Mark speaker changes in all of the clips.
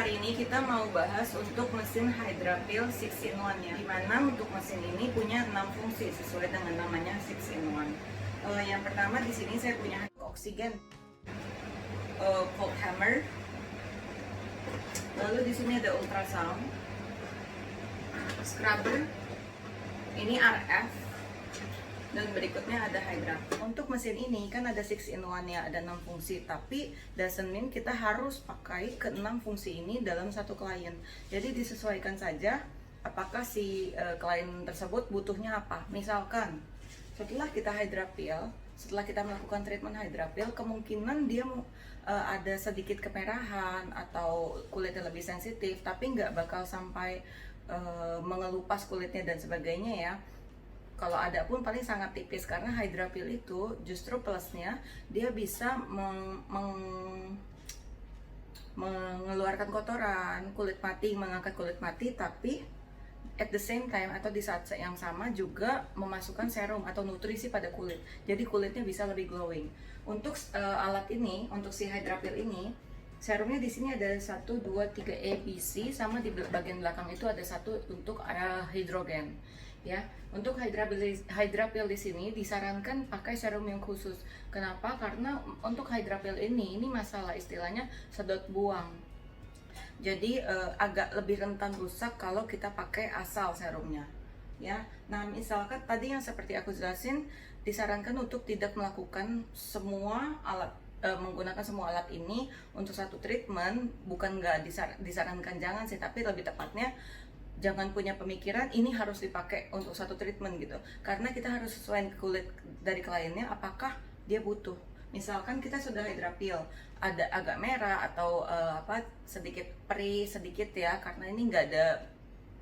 Speaker 1: hari ini kita mau bahas untuk mesin Hydrapil 6-in-1 ya. Dimana untuk mesin ini punya 6 fungsi sesuai dengan namanya 6-in-1. Yang pertama di sini saya punya oksigen, cold hammer. Lalu di sini ada ultrasound, scrubber, ini RF, dan berikutnya ada Hydra. Untuk mesin ini kan ada 6-in-1 ya, ada 6 fungsi, tapi doesn't mean kita harus pakai ke 6 fungsi ini dalam satu klien. Jadi disesuaikan saja apakah si klien tersebut butuhnya apa. Misalkan setelah kita Hydrapil, setelah kita melakukan treatment Hydrapil, kemungkinan dia ada sedikit kemerahan atau kulitnya lebih sensitif, tapi nggak bakal sampai mengelupas kulitnya dan sebagainya ya. Kalau ada pun paling sangat tipis, karena Hydrapil itu justru plusnya dia bisa mengeluarkan kotoran, kulit mati, mengangkat kulit mati, tapi at the same time atau di saat yang sama juga memasukkan serum atau nutrisi pada kulit. Jadi kulitnya bisa lebih glowing. Untuk alat ini, untuk si Hydrapil ini, serumnya di sini ada 1, 2, 3 A, B, C, sama di bagian belakang itu ada satu untuk hidrogen. Ya, untuk Hydrapil di sini disarankan pakai serum yang khusus. Kenapa? Karena untuk Hydrapil ini masalah istilahnya sedot buang. Jadi agak lebih rentan rusak kalau kita pakai asal serumnya. Ya, nah misalkan tadi yang seperti aku jelasin, disarankan untuk tidak melakukan semua alat menggunakan semua alat ini untuk satu treatment. Bukan nggak disarankan, jangan sih, tapi lebih tepatnya jangan punya pemikiran ini harus dipakai untuk satu treatment gitu, karena kita harus sesuaikan kulit dari kliennya apakah dia butuh. Misalkan kita sudah Hydrapil, ada agak merah atau sedikit perih sedikit ya, karena ini nggak ada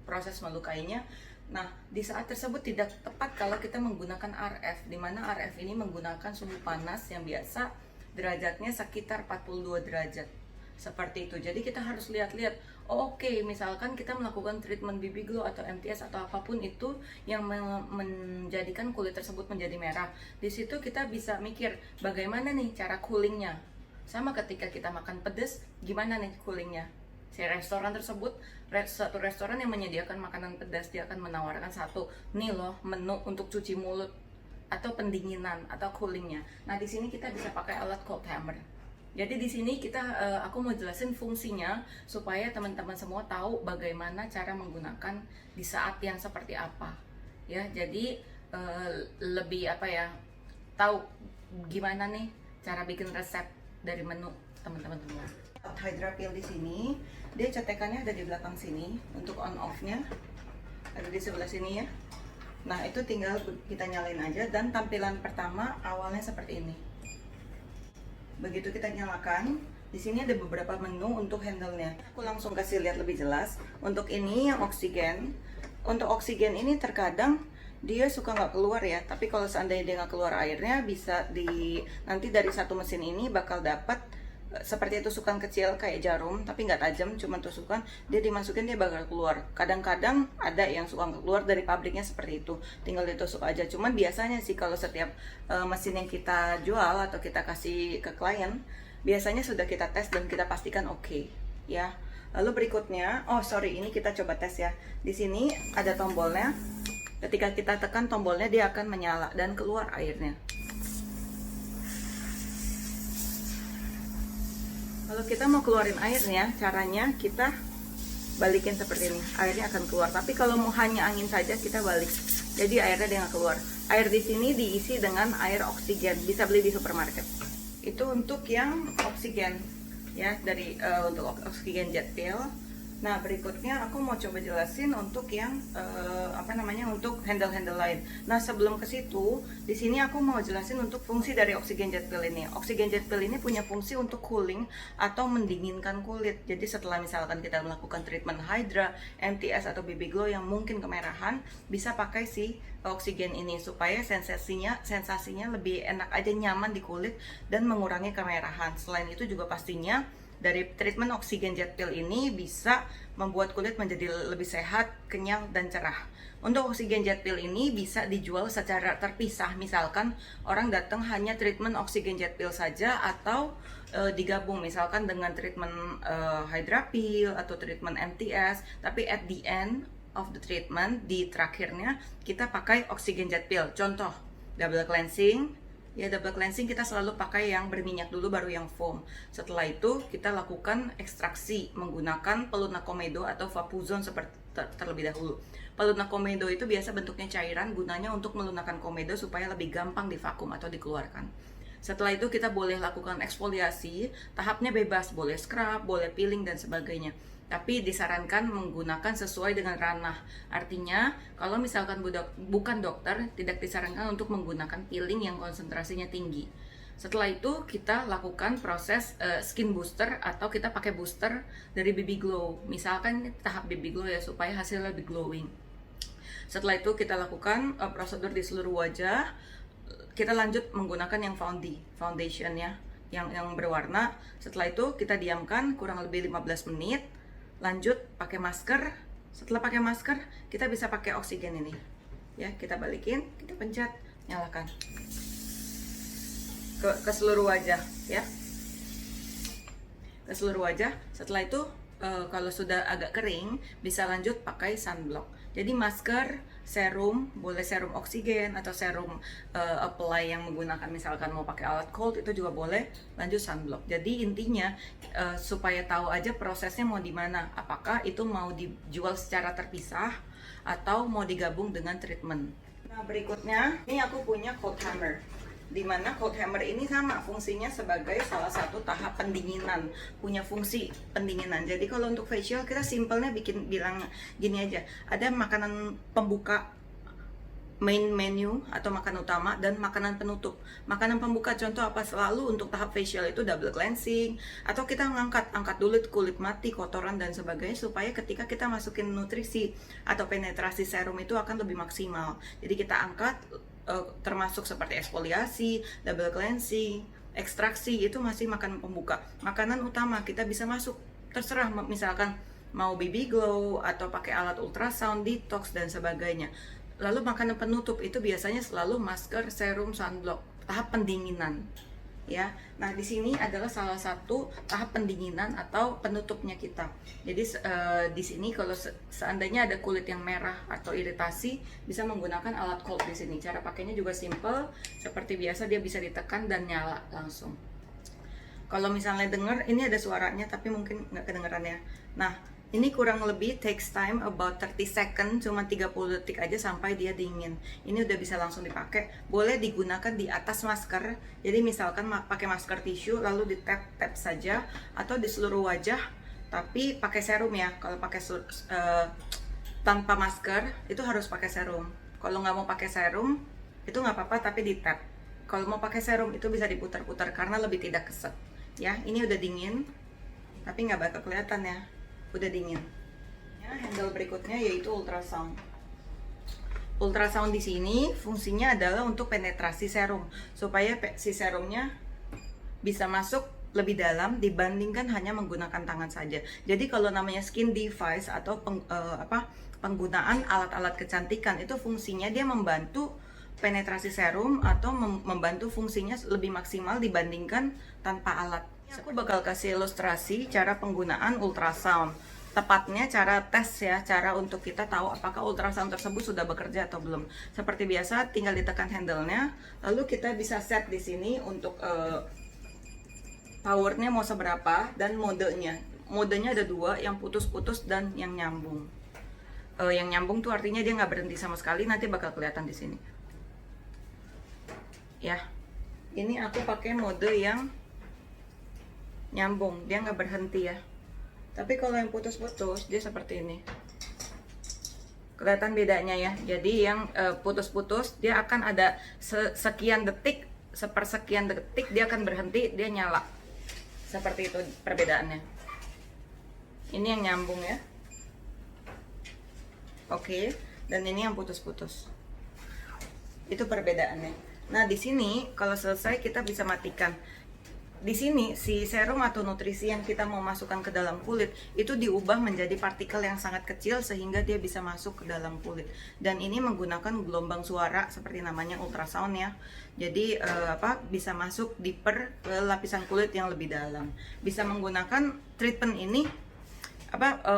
Speaker 1: proses melukainya. Nah, di saat tersebut tidak tepat kalau kita menggunakan RF, di mana RF ini menggunakan suhu panas yang biasa derajatnya sekitar 42 derajat. Seperti itu. Jadi kita harus lihat-lihat, oke, misalkan kita melakukan treatment BB Glow atau MTS atau apapun itu yang menjadikan kulit tersebut menjadi merah. Di situ kita bisa mikir bagaimana nih cara coolingnya. Sama ketika kita makan pedas, gimana nih coolingnya? Si restoran tersebut, satu restoran yang menyediakan makanan pedas, dia akan menawarkan satu nih loh menu untuk cuci mulut atau pendinginan atau coolingnya. Nah, di sini kita bisa pakai alat cold hammer. Jadi di sini aku mau jelasin fungsinya supaya teman-teman semua tahu bagaimana cara menggunakan di saat yang seperti apa. Ya, jadi lebih tahu gimana nih cara bikin resep dari menu teman-teman semua. Hydrapil di sini, dia cetekannya ada di belakang sini untuk on off-nya. Ada di sebelah sini ya. Nah, itu tinggal kita nyalain aja, dan tampilan pertama awalnya seperti ini. Begitu kita nyalakan, di sini ada beberapa menu untuk handle-nya. Aku langsung kasih lihat lebih jelas. Untuk ini yang oksigen. Untuk oksigen ini terkadang dia suka nggak keluar ya. Tapi kalau seandainya dia nggak keluar airnya, bisa nanti dari satu mesin ini bakal dapat seperti tusukan kecil kayak jarum, tapi nggak tajam, cuma tusukan. Dia dimasukin, dia bakal keluar. Kadang-kadang ada yang suka keluar dari pabriknya seperti itu, tinggal ditusuk aja. Cuman biasanya sih kalau setiap mesin yang kita jual atau kita kasih ke klien, biasanya sudah kita tes dan kita pastikan oke, ya. Lalu berikutnya, ini kita coba tes ya. Di sini ada tombolnya. Ketika kita tekan tombolnya, dia akan menyala dan keluar airnya. Kalau kita mau keluarin airnya, caranya kita balikin seperti ini, airnya akan keluar. Tapi kalau mau hanya angin saja, kita balik, jadi airnya dia nggak keluar. Air di sini diisi dengan air oksigen, bisa beli di supermarket. Itu untuk yang oksigen ya, untuk oksigen jet pill. Nah, berikutnya aku mau coba jelasin untuk yang untuk handle-handle lain. Nah, sebelum ke situ, di sini aku mau jelasin untuk fungsi dari oksigen jet pill ini. Oksigen jet pill ini punya fungsi untuk cooling atau mendinginkan kulit. Jadi setelah misalkan kita melakukan treatment Hydra, MTS atau BB Glow yang mungkin kemerahan, bisa pakai si oksigen ini supaya sensasinya lebih enak aja, nyaman di kulit dan mengurangi kemerahan. Selain itu juga pastinya dari treatment oksigen jet pill ini bisa membuat kulit menjadi lebih sehat, kenyal, dan cerah. Untuk oksigen jet pill ini bisa dijual secara terpisah, misalkan orang datang hanya treatment oksigen jet pill saja, atau digabung misalkan dengan treatment Hydra pill atau treatment MTS, tapi at the end of the treatment, di terakhirnya kita pakai oksigen jet pill. Contoh, double cleansing. Ya, double cleansing kita selalu pakai yang berminyak dulu baru yang foam. Setelah itu kita lakukan ekstraksi menggunakan peluna komedo atau vapuzon seperti terlebih dahulu. Peluna komedo itu biasa bentuknya cairan, gunanya untuk melunakkan komedo supaya lebih gampang divakum atau dikeluarkan. Setelah itu kita boleh lakukan eksfoliasi, tahapnya bebas, boleh scrub, boleh peeling dan sebagainya. Tapi disarankan menggunakan sesuai dengan ranah. Artinya, kalau misalkan bukan dokter, tidak disarankan untuk menggunakan peeling yang konsentrasinya tinggi. Setelah itu, kita lakukan proses skin booster atau kita pakai booster dari BB Glow. Misalkan tahap BB Glow ya, supaya hasilnya lebih glowing. Setelah itu, kita lakukan prosedur di seluruh wajah. Kita lanjut menggunakan yang foundation ya, yang berwarna. Setelah itu, kita diamkan kurang lebih 15 menit. Lanjut pakai masker. Setelah pakai masker, kita bisa pakai oksigen ini. Ya, kita balikin, kita pencet, nyalakan. Ke seluruh wajah, ya. Ke seluruh wajah. Setelah itu, kalau sudah agak kering, bisa lanjut pakai sunblock. Jadi masker, serum, boleh serum oksigen atau serum apply yang menggunakan misalkan mau pakai alat cold itu juga boleh, lanjut sunblock. Jadi intinya supaya tahu aja prosesnya mau di mana, apakah itu mau dijual secara terpisah atau mau digabung dengan treatment. Nah, berikutnya ini aku punya cold hammer. Di mana cold hammer ini sama fungsinya sebagai salah satu tahap pendinginan, punya fungsi pendinginan. Jadi kalau untuk facial kita simpelnya bilang gini aja, ada makanan pembuka, main menu atau makan utama, dan makanan penutup. Makanan pembuka contoh apa, selalu untuk tahap facial itu double cleansing, atau kita angkat dulu kulit mati, kotoran dan sebagainya, supaya ketika kita masukin nutrisi atau penetrasi serum itu akan lebih maksimal. Jadi kita angkat, termasuk seperti eksfoliasi, double cleansing, ekstraksi, itu masih makanan pembuka. Makanan utama kita bisa masuk, terserah misalkan mau BB Glow atau pakai alat ultrasound, detox dan sebagainya. Lalu makanan penutup itu biasanya selalu masker, serum, sunblock, tahap pendinginan. Ya, nah di sini adalah salah satu tahap pendinginan atau penutupnya kita. Jadi di sini kalau seandainya ada kulit yang merah atau iritasi, bisa menggunakan alat cold di sini. Cara pakainya juga simple, seperti biasa, dia bisa ditekan dan nyala langsung. Kalau misalnya dengar, ini ada suaranya tapi mungkin nggak kedengeran ya. Nah, ini kurang lebih takes time about 30 second, cuma 30 detik aja sampai dia dingin. Ini udah bisa langsung dipakai. Boleh digunakan di atas masker. Jadi misalkan pakai masker tisu lalu di tap saja, atau di seluruh wajah. Tapi pakai serum ya. Kalau pakai tanpa masker itu harus pakai serum. Kalau nggak mau pakai serum itu nggak apa-apa, tapi di tap. Kalau mau pakai serum itu bisa diputar-putar karena lebih tidak keset. Ya, ini udah dingin, tapi nggak bakal kelihatan ya. Udah dingin. Ya, handle berikutnya yaitu ultrasound. Ultrasound di sini fungsinya adalah untuk penetrasi serum, supaya si serumnya bisa masuk lebih dalam dibandingkan hanya menggunakan tangan saja. Jadi kalau namanya skin device atau penggunaan alat-alat kecantikan, itu fungsinya dia membantu penetrasi serum atau membantu fungsinya lebih maksimal dibandingkan tanpa alat. Aku bakal kasih ilustrasi cara penggunaan ultrasound. Tepatnya cara tes ya, cara untuk kita tahu apakah ultrasound tersebut sudah bekerja atau belum. Seperti biasa, tinggal ditekan handle-nya, lalu kita bisa set di sini untuk powernya mau seberapa dan modenya. Modenya ada dua, yang putus-putus dan yang nyambung. Yang nyambung tuh artinya dia nggak berhenti sama sekali, nanti bakal kelihatan di sini. Ya, ini aku pakai mode yang nyambung, dia nggak berhenti ya. Tapi kalau yang putus-putus dia seperti ini, kelihatan bedanya ya. Jadi yang putus-putus dia akan ada sekian detik, sepersekian detik dia akan berhenti, dia nyala. Seperti itu perbedaannya. Ini yang nyambung ya. Oke, dan ini yang putus-putus. Itu perbedaannya. Nah, di sini kalau selesai kita bisa matikan. di sini si serum atau nutrisi yang kita mau masukkan ke dalam kulit itu diubah menjadi partikel yang sangat kecil sehingga dia bisa masuk ke dalam kulit. Dan ini menggunakan gelombang suara seperti namanya ultrasound ya. Jadi bisa masuk deeper ke lapisan kulit yang lebih dalam. Bisa menggunakan treatment ini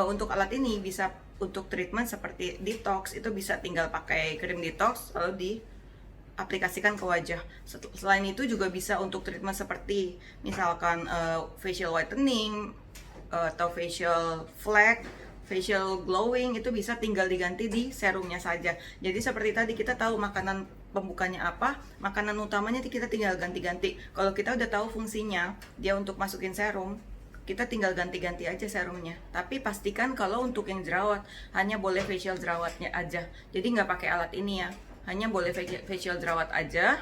Speaker 1: untuk alat ini bisa untuk treatment seperti detox, itu bisa tinggal pakai krim detox lalu di aplikasikan ke wajah. Selain itu juga bisa untuk treatment seperti misalkan facial whitening atau facial flake, facial glowing, itu bisa tinggal diganti di serumnya saja. Jadi seperti tadi kita tahu makanan pembukanya apa, makanan utamanya kita tinggal ganti-ganti. Kalau kita udah tahu fungsinya dia untuk masukin serum, kita tinggal ganti-ganti aja serumnya. Tapi pastikan kalau untuk yang jerawat hanya boleh facial jerawatnya aja. Jadi nggak pakai alat ini ya. Hanya boleh facial jerawat aja,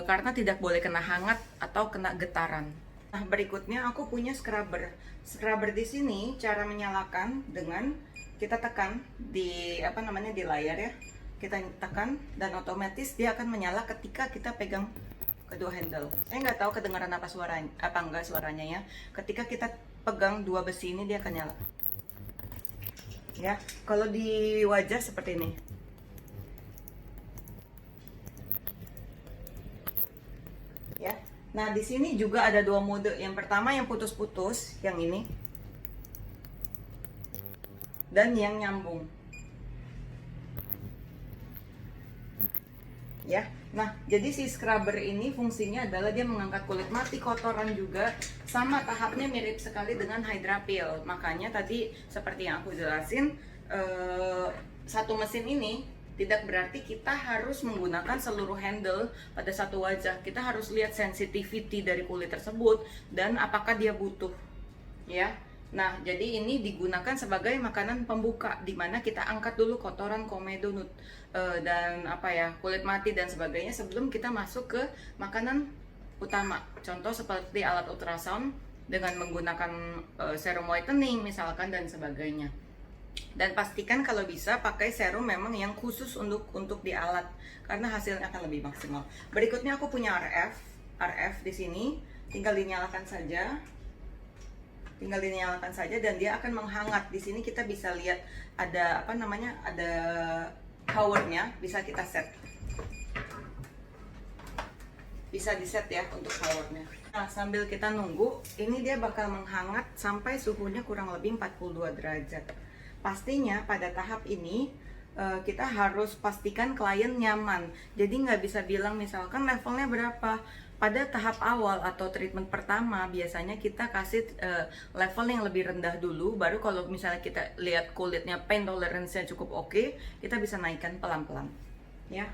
Speaker 1: karena tidak boleh kena hangat atau kena getaran. Nah, berikutnya aku punya scrubber. Scrubber di sini cara menyalakan dengan kita tekan di di layar ya. Kita tekan dan otomatis dia akan menyala ketika kita pegang kedua handle. Saya nggak tahu kedengaran apa enggak suaranya ya. Ketika kita pegang dua besi ini dia akan nyala. Ya, kalau di wajah seperti ini. Ya. Nah, di sini juga ada dua mode. Yang pertama yang putus-putus, yang ini. Dan yang nyambung. Ya. Nah, jadi si scrubber ini fungsinya adalah dia mengangkat kulit mati, kotoran juga, sama tahapnya mirip sekali dengan Hydra Peel. Makanya tadi seperti yang aku jelasin, satu mesin ini tidak berarti kita harus menggunakan seluruh handle pada satu wajah. Kita harus lihat sensitivity dari kulit tersebut dan apakah dia butuh, ya. Nah, jadi ini digunakan sebagai makanan pembuka, di mana kita angkat dulu kotoran, komedo, dan kulit mati dan sebagainya sebelum kita masuk ke makanan utama. Contoh seperti alat ultrasound dengan menggunakan serum whitening misalkan dan sebagainya. Dan pastikan kalau bisa pakai serum memang yang khusus untuk di alat karena hasilnya akan lebih maksimal. Berikutnya aku punya RF di sini, tinggal dinyalakan saja. Dan dia akan menghangat. Di sini kita bisa lihat ada ada powernya, bisa kita set. Bisa di set ya untuk powernya. Nah, sambil kita nunggu, ini dia bakal menghangat sampai suhunya kurang lebih 42 derajat. Pastinya pada tahap ini kita harus pastikan klien nyaman. Jadi nggak bisa bilang misalkan levelnya berapa. Pada tahap awal atau treatment pertama biasanya kita kasih level yang lebih rendah dulu. Baru kalau misalnya kita lihat kulitnya pain tolerance-nya cukup oke, kita bisa naikkan pelan-pelan. Ya.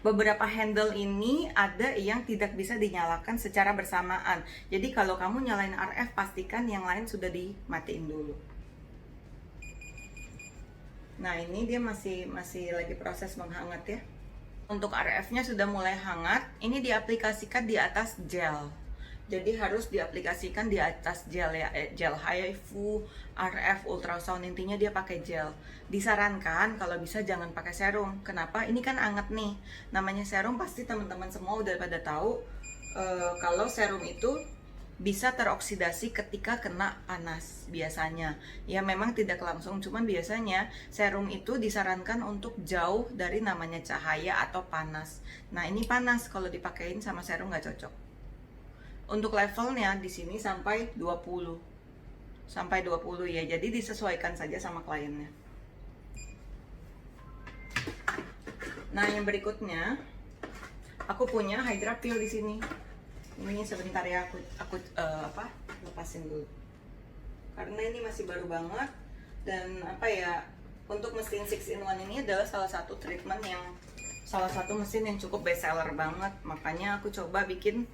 Speaker 1: Beberapa handle ini ada yang tidak bisa dinyalakan secara bersamaan. Jadi kalau kamu nyalain RF, pastikan yang lain sudah dimatiin dulu. Nah, ini dia masih lagi proses menghangat ya. Untuk RF-nya sudah mulai hangat, ini diaplikasikan di atas gel. Jadi harus diaplikasikan di atas gel ya, gel HIFU, RF, ultrasound, intinya dia pakai gel. Disarankan kalau bisa jangan pakai serum. Kenapa? Ini kan anget nih. Namanya serum pasti teman-teman semua udah pada tahu kalau serum itu bisa teroksidasi ketika kena panas biasanya. Ya memang tidak langsung, cuman biasanya serum itu disarankan untuk jauh dari namanya cahaya atau panas. Nah, ini panas, kalau dipakein sama serum nggak cocok. Untuk levelnya di sini sampai 20. Sampai 20 ya. Jadi disesuaikan saja sama kliennya. Nah, yang berikutnya aku punya Hydra Peel di sini. Ini sebentar ya, aku lepasin dulu karena ini masih baru banget. Dan untuk mesin 6-in-1 ini adalah salah satu mesin yang cukup best seller banget. Makanya aku coba bikin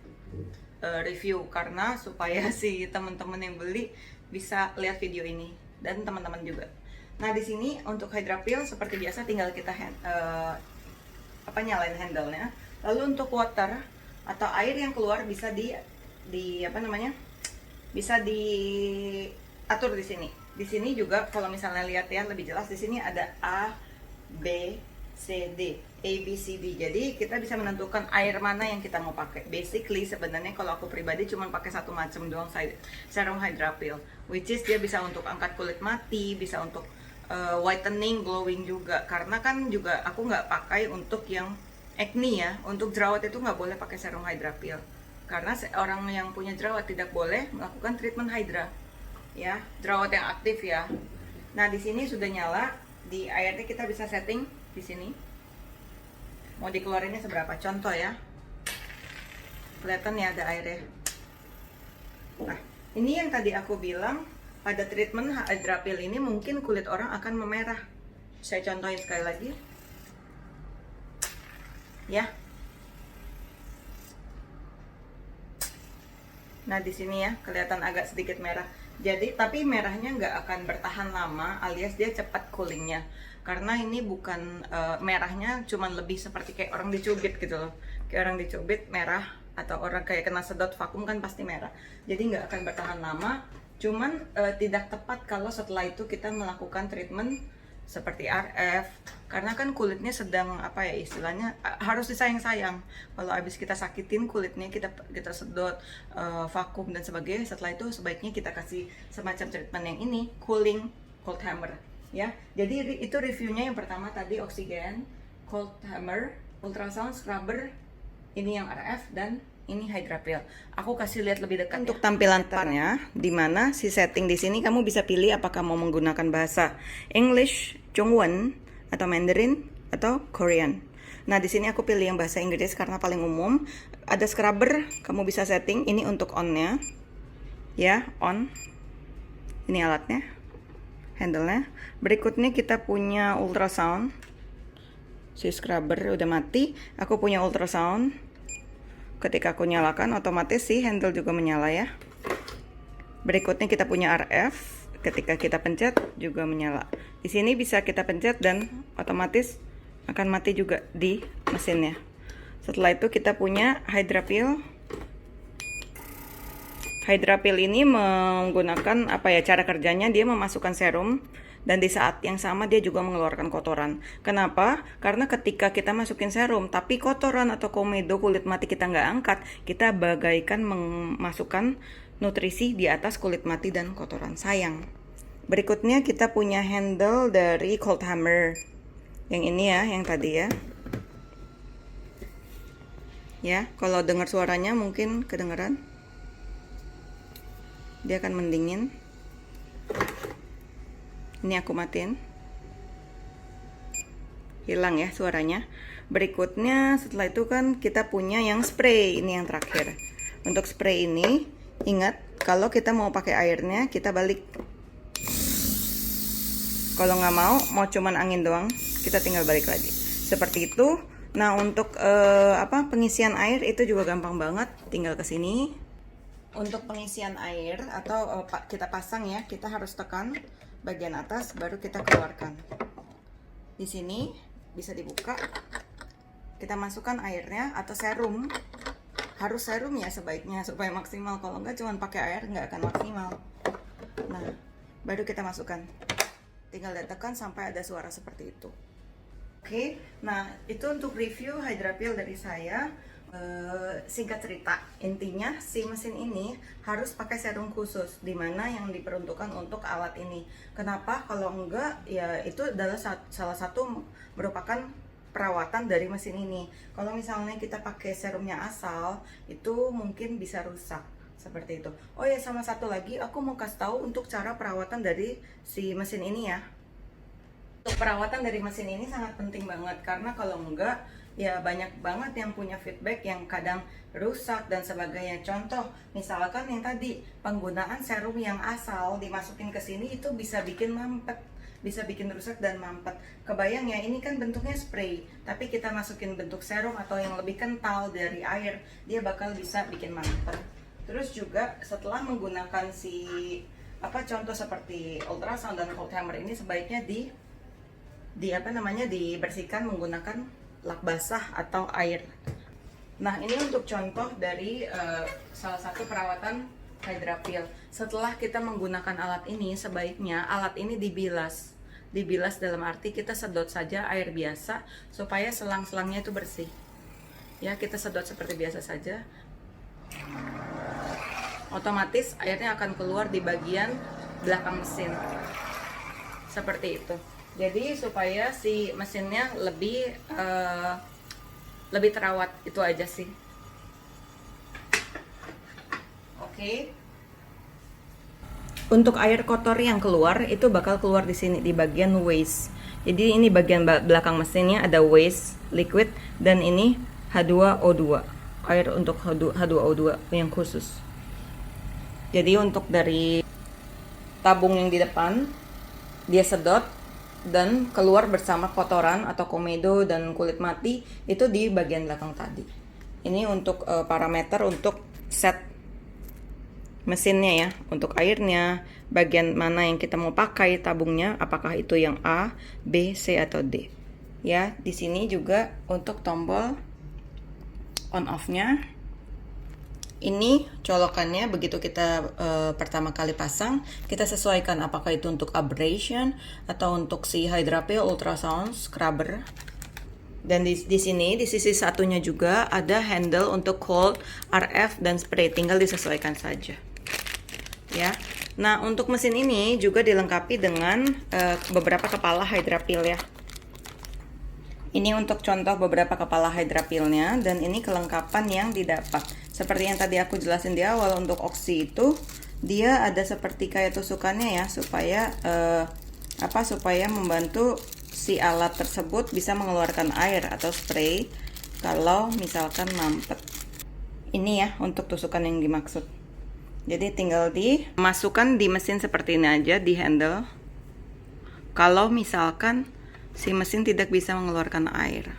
Speaker 1: review karena supaya si teman-teman yang beli bisa lihat video ini dan teman-teman juga. Nah, di sini untuk Hydra Peel seperti biasa tinggal kita nyalain handle-nya. Lalu untuk water atau air yang keluar bisa bisa diatur di sini. Di sini juga kalau misalnya lihat ya lebih jelas, di sini ada A, B, C, D. A, B, C, D. Jadi kita bisa menentukan air mana yang kita mau pakai. Basically sebenarnya kalau aku pribadi cuma pakai satu macam doang, serum Hydra Peel, which is dia bisa untuk angkat kulit mati, bisa untuk whitening, glowing juga. Karena kan juga aku nggak pakai untuk yang acne ya. Untuk jerawat itu nggak boleh pakai serum Hydra Peel. Karena orang yang punya jerawat tidak boleh melakukan treatment Hydra. Ya, jerawat yang aktif ya. Nah, di sini sudah nyala. Di airnya kita bisa setting di sini. Mau dikeluarinnya seberapa? Contoh ya. Kelihatan ya ada airnya. Nah, ini yang tadi aku bilang pada treatment Hydra Peel ini mungkin kulit orang akan memerah. Saya contohin sekali lagi. Ya. Nah, di sini ya kelihatan agak sedikit merah. Jadi, tapi merahnya nggak akan bertahan lama, alias dia cepat coolingnya. Karena ini bukan merahnya, cuman lebih seperti kayak orang dicubit gitu loh. Kayak orang dicubit merah, atau orang kayak kena sedot vakum kan pasti merah. Jadi nggak akan bertahan lama. Cuman tidak tepat kalau setelah itu kita melakukan treatment seperti RF, karena kan kulitnya sedang apa ya istilahnya harus disayang-sayang. Kalau habis kita sakitin kulitnya, kita sedot vakum dan sebagainya, setelah itu sebaiknya kita kasih semacam treatment yang ini, cooling cold hammer ya. Jadi itu reviewnya yang pertama tadi oksigen, cold hammer, ultrasound, scrubber, ini yang RF, dan ini Hydra Peel. Aku kasih lihat lebih dekat untuk tampilan depannya, di mana si setting di sini kamu bisa pilih apakah mau menggunakan bahasa English, Zhongwen, atau Mandarin, atau Korean. Nah, di sini aku pilih yang bahasa Inggris karena paling umum. Ada scrubber, kamu bisa setting. Ini untuk on-nya, ya, on. Ini alatnya, handle-nya. Berikutnya kita punya ultrasound. Si scrubber udah mati. Aku punya ultrasound. Ketika aku nyalakan, otomatis si handle juga menyala ya. Berikutnya kita punya RF. Ketika kita pencet juga menyala. Di sini bisa kita pencet dan otomatis akan mati juga di mesinnya. Setelah itu kita punya Hydra Peel. Hydra Peel ini menggunakan apa ya, cara kerjanya dia memasukkan serum. Dan di saat yang sama dia juga mengeluarkan kotoran. Kenapa? Karena ketika kita masukin serum, tapi kotoran atau komedo kulit mati kita nggak angkat, kita bagaikan memasukkan nutrisi di atas kulit mati dan kotoran. Sayang. Berikutnya kita punya handle dari cold hammer. Yang ini ya, yang tadi ya. Ya, kalau dengar suaranya mungkin kedengeran. Dia akan mendingin. Ini aku matiin. Hilang ya suaranya. Berikutnya setelah itu kan kita punya yang spray. Ini yang terakhir. Untuk spray ini, ingat kalau kita mau pakai airnya kita balik. Kalau nggak mau cuman angin doang, kita tinggal balik lagi. Seperti itu. Nah, untuk pengisian air itu juga gampang banget. Tinggal ke sini. Untuk pengisian air atau kita pasang ya, kita harus tekan bagian atas baru kita keluarkan. Di sini bisa dibuka. Kita masukkan airnya atau serum. Harus serum ya sebaiknya supaya maksimal. Kalau enggak cuma pakai air nggak akan maksimal. Nah, baru kita masukkan. Tinggal tekan sampai ada suara seperti itu. Oke, nah itu untuk review Hydra Peel dari saya. Singkat cerita, intinya si mesin ini harus pakai serum khusus, dimana yang diperuntukkan untuk alat ini. Kenapa? Kalau enggak, ya itu adalah salah satu merupakan perawatan dari mesin ini. Kalau misalnya kita pakai serumnya asal, itu mungkin bisa rusak seperti itu. Oh ya, sama satu lagi, aku mau kasih tahu untuk cara perawatan dari si mesin ini ya. Untuk perawatan dari mesin ini sangat penting banget, karena kalau enggak, ya banyak banget yang punya feedback yang kadang rusak dan sebagainya. Contoh, misalkan yang tadi penggunaan serum yang asal dimasukin ke sini itu bisa bikin mampet, bisa bikin rusak dan mampet. Kebayang ya, ini kan bentuknya spray, tapi kita masukin bentuk serum atau yang lebih kental dari air, dia bakal bisa bikin mampet. Terus juga setelah menggunakan contoh seperti ultrasound dan cold hammer ini, sebaiknya dibersihkan menggunakan lap basah atau air. Nah, ini untuk contoh dari salah satu perawatan Hydra Peel. Setelah kita menggunakan alat ini, sebaiknya alat ini dibilas. dibilas dalam arti kita sedot saja air biasa supaya selang-selangnya itu bersih. Ya, kita sedot seperti biasa saja. Otomatis airnya akan keluar di bagian belakang mesin. Seperti itu. Jadi supaya si mesinnya lebih terawat, itu aja sih. Oke. Untuk air kotor yang keluar itu bakal keluar di sini di bagian waste. Jadi ini bagian belakang mesinnya ada waste liquid dan ini H2O2. Air untuk H2O2 yang khusus. Jadi untuk dari tabung yang di depan dia sedot dan keluar bersama kotoran atau komedo dan kulit mati itu di bagian belakang tadi. Ini untuk parameter untuk set mesinnya ya, untuk airnya, bagian mana yang kita mau pakai tabungnya, apakah itu yang A, B, C atau D. Ya, di sini juga untuk tombol on off-nya. Ini colokannya begitu kita pertama kali pasang, kita sesuaikan apakah itu untuk abrasion atau untuk si Hydrapil ultrasound scrubber. Dan di sini di sisi satunya juga ada handle untuk cold, RF dan spray, tinggal disesuaikan saja. Ya. Nah, untuk mesin ini juga dilengkapi dengan beberapa kepala Hydrapil ya. Ini untuk contoh beberapa kepala Hydrapilnya dan ini kelengkapan yang didapat. Seperti yang tadi aku jelasin di awal, untuk oksi itu dia ada seperti kayak tusukannya ya, supaya supaya membantu si alat tersebut bisa mengeluarkan air atau spray kalau misalkan mampet. Ini ya untuk tusukan yang dimaksud. Jadi tinggal dimasukkan di mesin seperti ini aja, di handle. Kalau misalkan si mesin tidak bisa mengeluarkan air,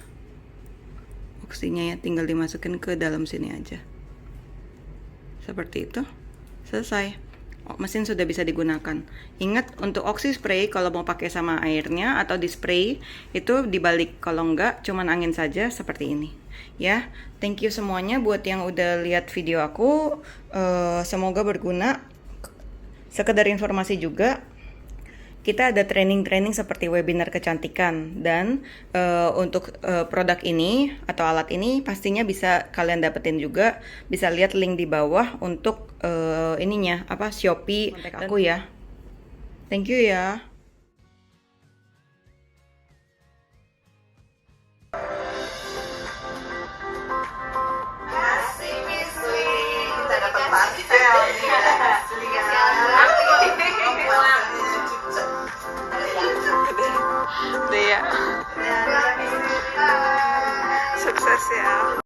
Speaker 1: oksinya ya tinggal dimasukin ke dalam sini aja. Seperti itu. Selesai. Mesin sudah bisa digunakan. Ingat, untuk oksi spray kalau mau pakai sama airnya atau di spray itu dibalik, kalau enggak cuman angin saja seperti ini. Ya, thank you semuanya buat yang udah lihat video aku. Semoga berguna. Sekedar informasi juga, kita ada training-training seperti webinar kecantikan dan untuk produk ini atau alat ini pastinya bisa kalian dapetin juga, bisa lihat link di bawah untuk ininya Shopee kontak aku ya. Thank you ya. Dea. Sukses ya.